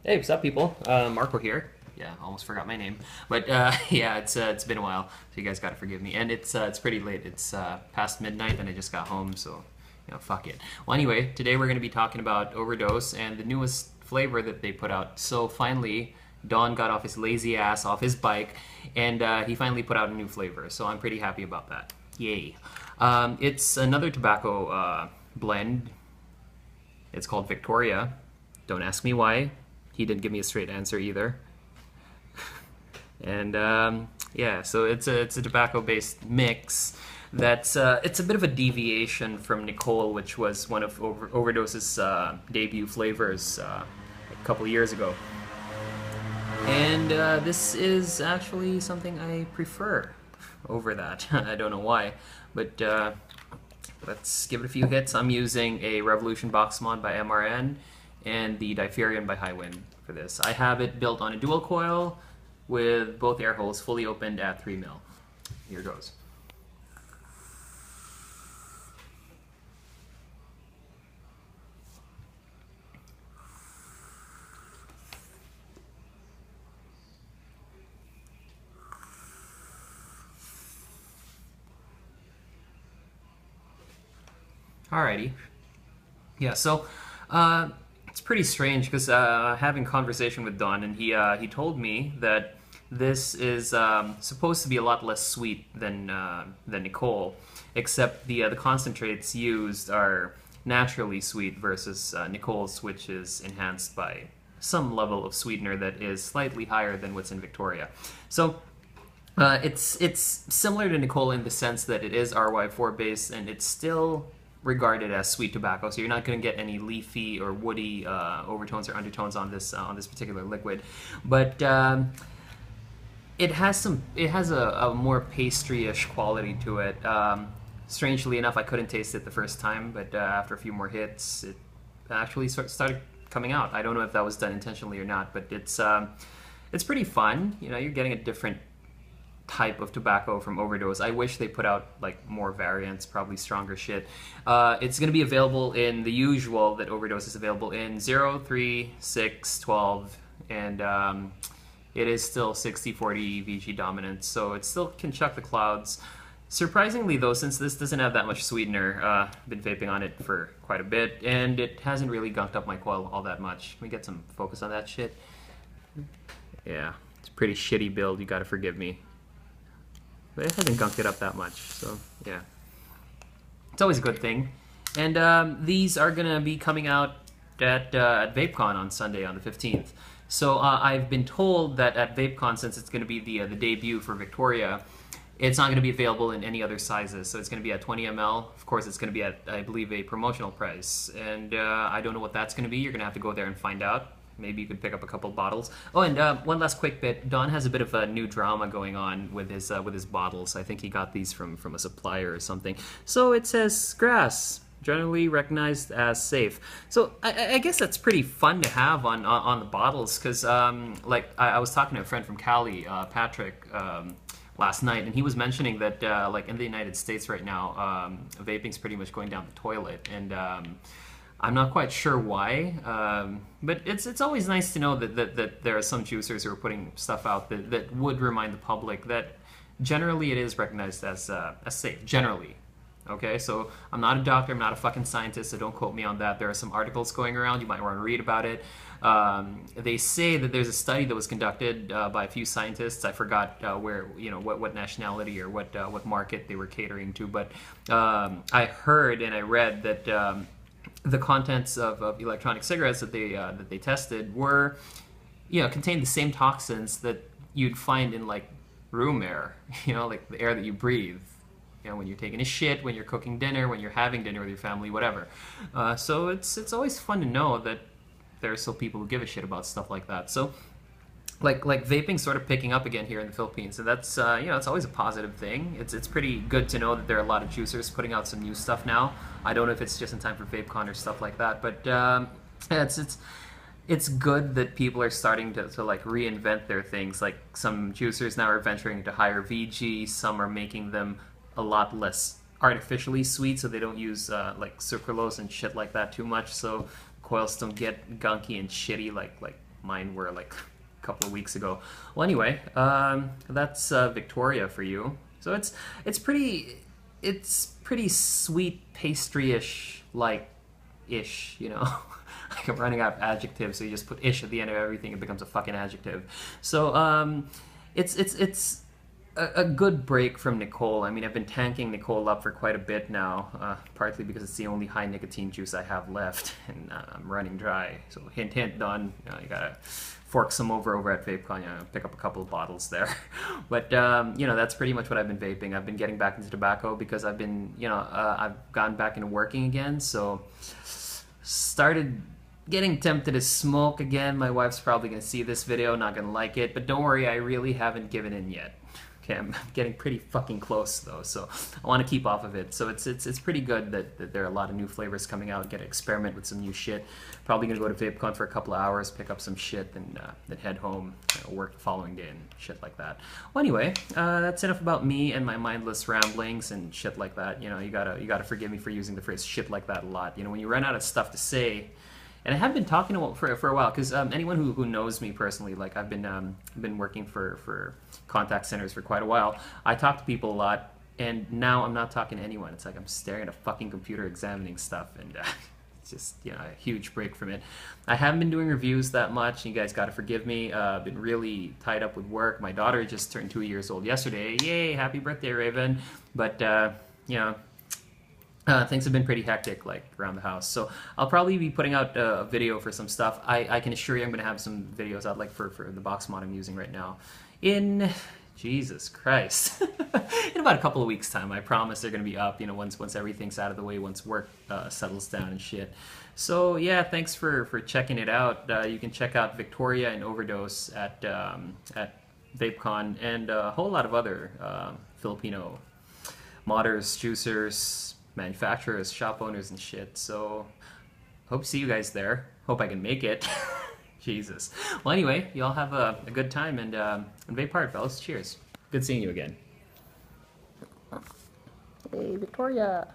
Hey, what's up, people? Marco here. Yeah, almost forgot my name, but yeah, it's been a while, so you guys gotta forgive me. And it's pretty late. It's past midnight, and I just got home, so fuck it. Well, anyway, today we're gonna be talking about Overdose and the newest flavor that they put out. So finally, Don got off his lazy ass off his bike, and he finally put out a new flavor. So I'm pretty happy about that. Yay! It's another tobacco blend. It's called Victoria. Don't ask me why. He didn't give me a straight answer either. And yeah, so it's a tobacco-based mix. That's it's a bit of a deviation from Nicole, which was one of Overdose's debut flavors a couple of years ago. And this is actually something I prefer over that. I don't know why, but let's give it a few hits. I'm using a Revolution Box Mod by MRN and the Diferion by Highwind for this. I have it built on a dual coil with both air holes fully opened at 3 mil. Here goes. Alrighty. Yeah, so it's pretty strange because having conversation with Don, and he told me that this is supposed to be a lot less sweet than Nicole, except the concentrates used are naturally sweet versus Nicole's, which is enhanced by some level of sweetener that is slightly higher than what's in Victoria. So it's similar to Nicole in the sense that it is RY4 based, and it's still regarded as sweet tobacco. So you're not going to get any leafy or woody overtones or undertones on this particular liquid, but it has a more pastry-ish quality to it. Strangely enough, I couldn't taste it the first time, but after a few more hits, it actually started coming out. I don't know if that was done intentionally or not, but it's pretty fun. You know, you're getting a different type of tobacco from Overdose. I wish they put out like more variants, probably stronger shit. It's going to be available in the usual that Overdose is available in 0, 3, 6, 12, and it is still 60-40 VG dominance, so it still can chuck the clouds. Surprisingly though, since this doesn't have that much sweetener, I've been vaping on it for quite a bit, and it hasn't really gunked up my coil all that much. Can we get some focus on that shit? Yeah, it's a pretty shitty build, you gotta forgive me. But it hasn't gunked it up that much, so yeah. It's always a good thing. And these are gonna be coming out at VapeCon on Sunday on the 15th. So I've been told that at VapeCon, since it's going to be the debut for Victoria, it's not going to be available in any other sizes. So it's going to be at 20 ml. Of course, it's going to be at, I believe, a promotional price. And I don't know what that's going to be. You're going to have to go there and find out. Maybe you could pick up a couple bottles. Oh, and one last quick bit. Don has a bit of a new drama going on with his bottles. I think he got these from a supplier or something. So it says grass, generally recognized as safe. So I guess that's pretty fun to have on the bottles, because like I was talking to a friend from Cali, Patrick, last night, and he was mentioning that like in the United States right now, vaping's pretty much going down the toilet, and I'm not quite sure why, but it's always nice to know that there are some juicers who are putting stuff out that would remind the public that generally it is recognized as safe, generally. Okay, so I'm not a doctor, I'm not a fucking scientist, so don't quote me on that. There are some articles going around, you might want to read about it. They say that there's a study that was conducted by a few scientists. I forgot where, what nationality or what market they were catering to, but I heard and I read that the contents of electronic cigarettes that they tested were, contained the same toxins that you'd find in like room air, like the air that you breathe. When you're taking a shit, when you're cooking dinner, when you're having dinner with your family, whatever. So it's always fun to know that there are still people who give a shit about stuff like that. So like vaping sort of picking up again here in the Philippines, so that's it's always a positive thing. It's pretty good to know that there are a lot of juicers putting out some new stuff now. I don't know if it's just in time for VapeCon or stuff like that, but yeah, it's good that people are starting to like reinvent their things. Like some juicers now are venturing into higher VG, some are making them a lot less artificially sweet, so they don't use like sucralose and shit like that too much, so coils don't get gunky and shitty like mine were like a couple of weeks ago. Well, anyway, that's Victoria for you. So it's pretty sweet pastry-ish, like ish, you know. Like I'm running out of adjectives, so you just put ish at the end of everything, it becomes a fucking adjective. So it's a good break from Nicole. I mean, I've been tanking Nicole up for quite a bit now, partly because it's the only high nicotine juice I have left, and I'm running dry. So hint, hint, Don, you gotta fork some over at VapeCon, pick up a couple of bottles there. But that's pretty much what I've been vaping. I've been getting back into tobacco because I've been, I've gone back into working again, so started getting tempted to smoke again. My wife's probably gonna see this video, not gonna like it, but don't worry, I really haven't given in yet. Okay, I'm getting pretty fucking close though, so I want to keep off of it. So it's pretty good that there are a lot of new flavors coming out. Get to experiment with some new shit. Probably gonna go to VapeCon for a couple of hours, pick up some shit, then head home, work the following day and shit like that. Well, anyway, that's enough about me and my mindless ramblings and shit like that. You gotta forgive me for using the phrase "shit like that" a lot. When you run out of stuff to say. And I have been talking for a while, because anyone who knows me personally, like I've been working for contact centers for quite a while. I talk to people a lot, and now I'm not talking to anyone. It's like I'm staring at a fucking computer examining stuff, and it's just a huge break from it. I haven't been doing reviews that much. You guys got to forgive me. I've been really tied up with work. My daughter just turned 2 years old yesterday. Yay! Happy birthday, Raven! But things have been pretty hectic, like, around the house. So I'll probably be putting out a video for some stuff. I can assure you I'm going to have some videos out, like, for the box mod I'm using right now. In... Jesus Christ. In about a couple of weeks' time, I promise they're going to be up, once everything's out of the way, once work settles down and shit. So, yeah, thanks for checking it out. You can check out Victoria and Overdose at VapeCon, and a whole lot of other Filipino modders, juicers, manufacturers, shop owners, and shit. So hope to see you guys there. Hope I can make it. Jesus. Well, anyway, you all have a good time, and vape hard, fellas. Cheers. Good seeing you again. Hey, Victoria.